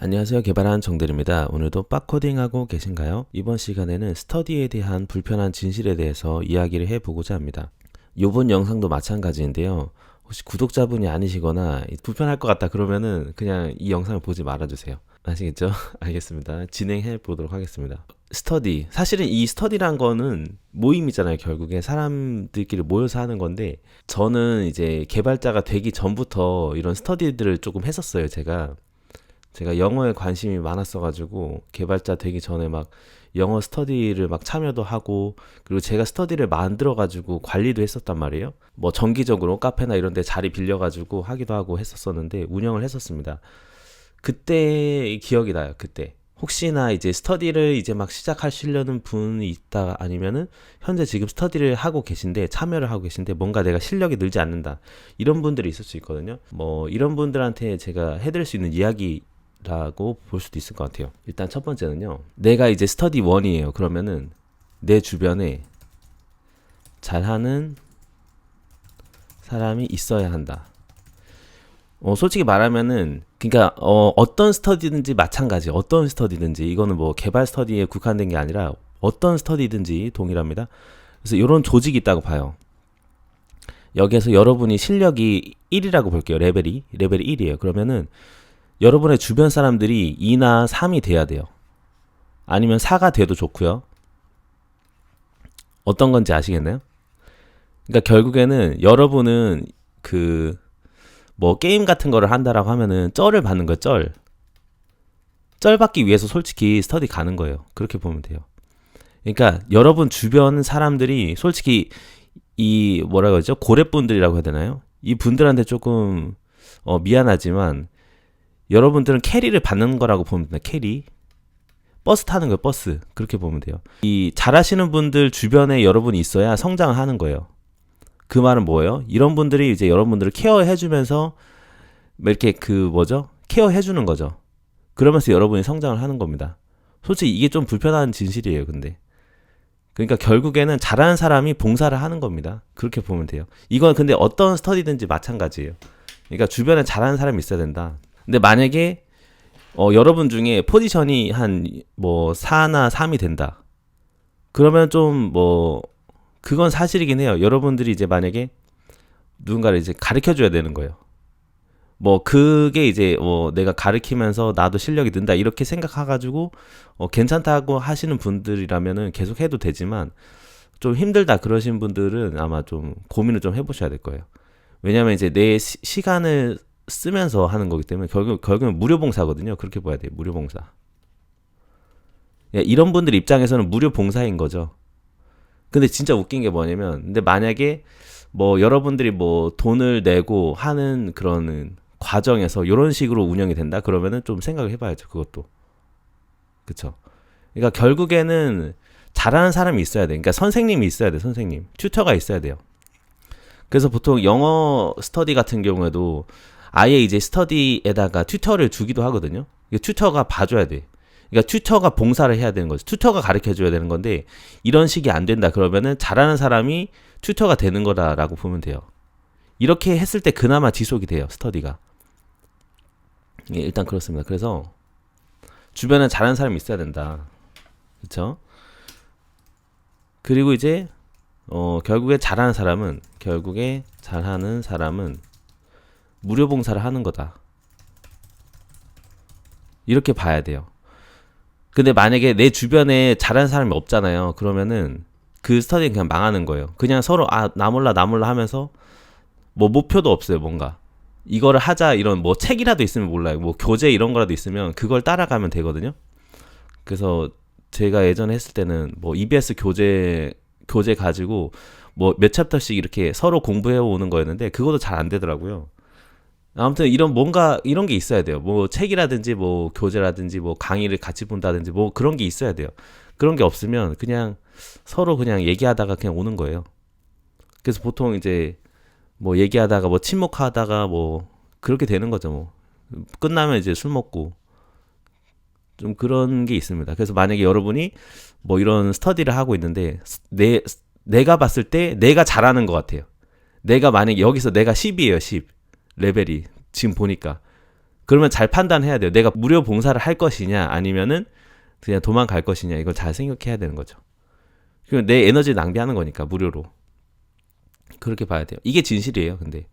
안녕하세요. 개발한 정대리입니다. 오늘도 빡코딩하고 계신가요? 이번 시간에는 스터디에 대한 불편한 진실에 대해서 이야기를 해보고자 합니다. 이번 영상도 마찬가지인데요. 혹시 구독자분이 아니시거나 불편할 것 같다 그러면은 그냥 이 영상을 보지 말아주세요. 아시겠죠? 알겠습니다. 진행해 보도록 하겠습니다. 스터디. 사실은 이 스터디란 거는 모임이잖아요. 결국에 사람들끼리 모여서 하는 건데 저는 이제 개발자가 되기 전부터 이런 스터디들을 조금 했었어요. 제가 영어에 관심이 많았어가지고 개발자 되기 전에 막 영어 스터디를 막 참여도 하고, 그리고 제가 스터디를 만들어가지고 관리도 했었단 말이에요. 뭐 정기적으로 카페나 이런 데 자리 빌려가지고 하기도 하고 했었었는데 운영을 했었습니다. 그때 기억이 나요. 그때 혹시나 이제 스터디를 이제 막 시작하시려는 분이 있다, 아니면은 현재 지금 스터디를 하고 계신데 참여를 하고 계신데 뭔가 내가 실력이 늘지 않는다, 이런 분들이 있을 수 있거든요. 뭐 이런 분들한테 제가 해드릴 수 있는 이야기라고 볼 수도 있을 것 같아요. 일단 첫 번째는요, 내가 이제 스터디 1이에요. 그러면은 내 주변에 잘하는 사람이 있어야 한다. 솔직히 말하면은, 그러니까 어떤 스터디든지 마찬가지. 어떤 스터디든지, 이거는 뭐 개발 스터디에 국한된 게 아니라 어떤 스터디든지 동일합니다. 그래서 이런 조직이 있다고 봐요. 여기에서 여러분이 실력이 1이라고 볼게요. 레벨이 1이에요. 그러면은 여러분의 주변 사람들이 2나 3이 돼야 돼요. 아니면 4가 돼도 좋고요. 어떤 건지 아시겠나요? 그러니까 결국에는 여러분은 뭐 게임 같은 거를 한다라고 하면은 쩔을 받는 거예요. 쩔 받기 위해서 솔직히 스터디 가는 거예요. 그렇게 보면 돼요. 그러니까 여러분 주변 사람들이 솔직히 이 뭐라 그러죠? 고래분들이라고 해야 되나요? 이 분들한테 조금 미안하지만 여러분들은 캐리를 받는 거라고 보면 됩니다. 캐리. 버스 타는 거예요. 버스. 그렇게 보면 돼요. 이 잘하시는 분들 주변에 여러분이 있어야 성장을 하는 거예요. 그 말은 뭐예요? 이런 분들이 이제 여러분들을 케어해주면서 이렇게 케어해주는 거죠. 그러면서 여러분이 성장을 하는 겁니다. 솔직히 이게 좀 불편한 진실이에요. 근데 그러니까 결국에는 잘하는 사람이 봉사를 하는 겁니다. 그렇게 보면 돼요. 이건 근데 어떤 스터디든지 마찬가지예요. 그러니까 주변에 잘하는 사람이 있어야 된다. 근데 만약에 여러분 중에 포지션이 한 뭐 4나 3이 된다. 그러면 좀 그건 사실이긴 해요. 여러분들이 이제 만약에 누군가를 이제 가르쳐 줘야 되는 거예요. 그게 이제 내가 가르치면서 나도 실력이 는다 이렇게 생각해가지고 괜찮다고 하시는 분들이라면은 계속 해도 되지만, 좀 힘들다 그러신 분들은 아마 좀 고민을 좀 해보셔야 될 거예요. 왜냐면 이제 내 시간을 쓰면서 하는 거기 때문에 결국은 무료 봉사거든요. 그렇게 봐야 돼요. 무료 봉사. 이런 분들 입장에서는 무료 봉사인 거죠. 근데 진짜 웃긴 게 뭐냐면, 근데 만약에 여러분들이 돈을 내고 하는 그런 과정에서 이런 식으로 운영이 된다 그러면은 좀 생각을 해봐야죠. 그것도. 그쵸. 그러니까 결국에는 잘하는 사람이 있어야 돼. 그러니까 선생님이 있어야 돼. 선생님. 튜터가 있어야 돼요. 그래서 보통 영어 스터디 같은 경우에도 아예 이제 스터디에다가 튜터를 주기도 하거든요. 튜터가 봐줘야 돼. 그러니까 튜터가 봉사를 해야 되는 거죠. 튜터가 가르쳐줘야 되는 건데, 이런 식이 안 된다 그러면은 잘하는 사람이 튜터가 되는 거다라고 보면 돼요. 이렇게 했을 때 그나마 지속이 돼요. 스터디가. 일단 그렇습니다. 그래서 주변에 잘하는 사람이 있어야 된다. 그렇죠? 그리고 이제 결국에 잘하는 사람은 무료 봉사를 하는 거다. 이렇게 봐야 돼요. 근데 만약에 내 주변에 잘하는 사람이 없잖아요. 그러면은 그 스터디는 그냥 망하는 거예요. 그냥 서로 나 몰라 하면서 목표도 없어요. 뭔가 이거를 하자, 이런 책이라도 있으면 몰라요. 교재 이런 거라도 있으면 그걸 따라가면 되거든요. 그래서 제가 예전에 했을 때는 EBS 교재 가지고 몇 챕터씩 이렇게 서로 공부해 오는 거였는데 그것도 잘 안 되더라고요. 아무튼 이런 게 있어야 돼요. 책이라든지 교재라든지 강의를 같이 본다든지 그런 게 있어야 돼요. 그런 게 없으면 그냥 서로 그냥 얘기하다가 그냥 오는 거예요. 그래서 보통 이제 얘기하다가 침묵하다가 그렇게 되는 거죠. 끝나면 이제 술 먹고 좀 그런 게 있습니다. 그래서 만약에 여러분이 이런 스터디를 하고 있는데 내가 봤을 때 내가 잘하는 것 같아요. 내가 만약에 여기서 내가 10이에요. 10 레벨이 지금 보니까. 그러면 잘 판단해야 돼요. 내가 무료 봉사를 할 것이냐 아니면은 그냥 도망갈 것이냐, 이걸 잘 생각해야 되는 거죠. 그리고 내 에너지 낭비하는 거니까 무료로. 그렇게 봐야 돼요. 이게 진실이에요. 근데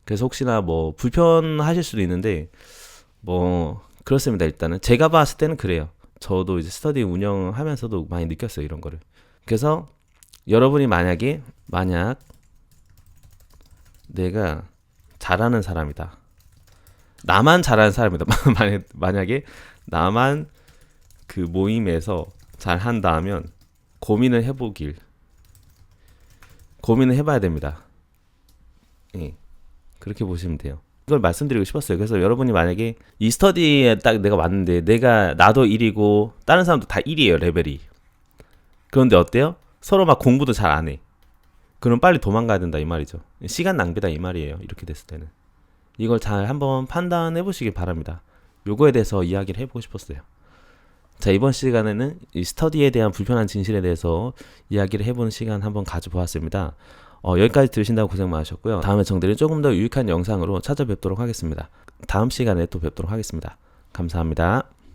그래서 혹시나 뭐 불편하실 수도 있는데 뭐 그렇습니다. 일단은 제가 봤을 때는 그래요. 저도 이제 스터디 운영하면서도 많이 느꼈어요, 이런 거를. 그래서 여러분이 만약 내가 잘하는 사람이다, 나만 잘하는 사람이다 만약에 나만 그 모임에서 잘한다 하면 고민을 해봐야 됩니다. 예, 그렇게 보시면 돼요. 이걸 말씀드리고 싶었어요. 그래서 여러분이 만약에 이 스터디에 딱 내가 왔는데 나도 1이고 다른 사람도 다 1이에요, 레벨이. 그런데 어때요? 서로 막 공부도 잘 안 해. 그럼 빨리 도망가야 된다 이 말이죠. 시간 낭비다 이 말이에요. 이렇게 됐을 때는. 이걸 잘 한번 판단해 보시기 바랍니다. 요거에 대해서 이야기를 해보고 싶었어요. 자, 이번 시간에는 이 스터디에 대한 불편한 진실에 대해서 이야기를 해보는 시간 한번 가져보았습니다. 여기까지 들으신다고 고생 많으셨고요. 다음에 정들이 조금 더 유익한 영상으로 찾아뵙도록 하겠습니다. 다음 시간에 또 뵙도록 하겠습니다. 감사합니다.